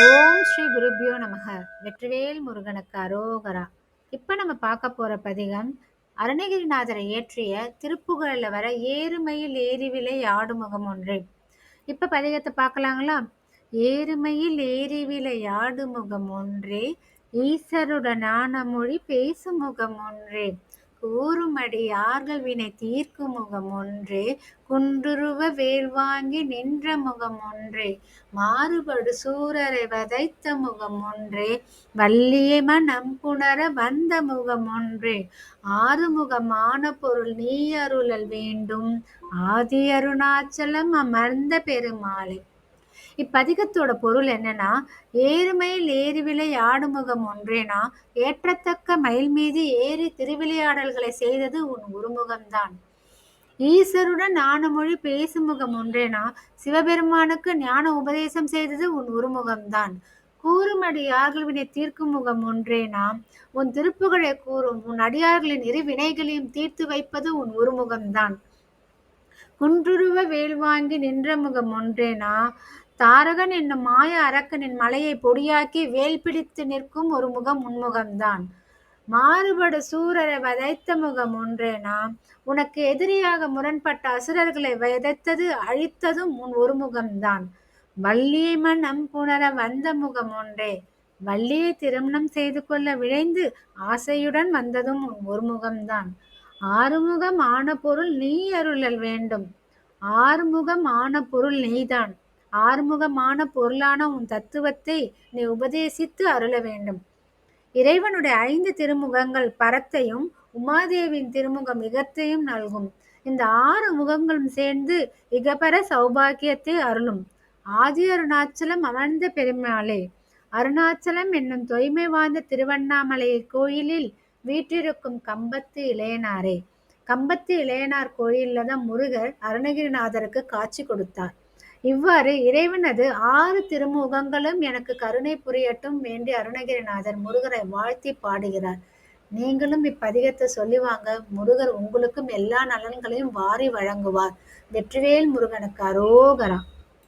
ஓம் ஸ்ரீ குருப்யோ நமக. வெற்றிவேல் முருகனுக்கு அரோகரா. இப்ப நம்ம பார்க்க போற பதிகம் அருணகிரிநாதரை இயற்றிய திருப்புகழ்ல வர ஏறுமையில் ஏறிவிலை ஆடுமுகம் ஒன்றே. இப்ப பதிகத்தை பார்க்கலாங்களா? ஏறுமையில் ஏறிவிலை ஆடுமுகம் ஒன்றே, ஈசருடனான மொழி பேசும் முகம் ஒன்றே, கூறுமடி யார்கள் வினை தீர்க்கும் முகம் ஒன்றே, குன்றுருவ வேல்வாங்கி நின்ற முகம் ஒன்றே, மாறுபடு சூரரை வதைத்த முகம் ஒன்றே, வள்ளியை மனம் புணர வந்த முகம் ஒன்றே, ஆறுமுகமான பொருள் நீ அருளல் வேண்டும், ஆதி அருணாச்சலம் அமர்ந்த பெருமாளே. இப்பதிகத்தோட பொருள் என்னன்னா, ஏறுமையில் ஏறிவிலை ஆடுமுகம் ஒன்றேனா, ஏற்றத்தக்க மயில் மீது ஏறி திருவிளையாடல்களை செய்தது உன் உருமுகம்தான். ஈசருடன் ஞானமொழி பேசும் முகம் ஒன்றேனா, சிவபெருமானுக்கு ஞான உபதேசம் செய்தது உன் உருமுகம்தான். கூறுமடி யார்களினை தீர்க்கும் முகம் ஒன்றேனா, உன் திருப்புகழை கூறும் உன் அடியார்களின் இரு வினைகளையும் தீர்த்து வைப்பது உன் உருமுகம்தான். குன்றுருவ வேல்வாங்கி நின்ற முகம் ஒன்றேனா, தாரகன் என்னும் மாய அரக்கனின் மலையை பொடியாக்கி வேல் பிடித்து நிற்கும் ஒரு முகம் உன்முகம்தான். மாறுபடு சூரரை வதைத்த முகம் ஒன்றேனா, உனக்கு எதிரியாக முரண்பட்ட அசுரர்களை வதைத்தது அழித்ததும் உன் ஒரு முகம்தான். வள்ளியை மனம் புணர வந்த முகம் ஒன்றே, வள்ளியை திருமணம் செய்து கொள்ள விழைந்து ஆசையுடன் வந்ததும் உன் ஒரு முகம்தான். ஆறுமுகம் ஆன பொருள் நீ அருளல் வேண்டும். ஆறுமுகம் ஆன பொருள் நீதான். ஆறுமுகமான பொருளான உன் தத்துவத்தை நீ உபதேசித்து அருள வேண்டும். இறைவனுடைய 5 திருமுகங்கள் பரத்தையும், உமாதேவியின் திருமுகம் இகத்தையும் நல்கும். இந்த 6 முகங்களும் சேர்ந்து இகபர சௌபாகியத்தை அருளும். ஆதி அருணாச்சலம் அமர்ந்த பெருமாளே. அருணாச்சலம் என்னும் தொய்மை வாய்ந்த திருவண்ணாமலை கோயிலில் வீற்றிருக்கும் கம்பத்து இளையனாரே. கம்பத்து இளையனார் கோயில்ல தான் முருகர் அருணகிரிநாதருக்கு காட்சி கொடுத்தார். இவ்வாறு இறைவனது 6 திருமுகங்களும் எனக்கு கருணை புரியட்டும் வேண்டி அருணகிரிநாதர் முருகரை வாழ்த்தி பாடுகிறார். நீங்களும் இப்பதிகத்தை சொல்லி வாங்க. முருகர் உங்களுக்கும் எல்லா நலன்களையும் வாரி வழங்குவார். வெற்றிவேல் முருகனுக்கு அரோகரா.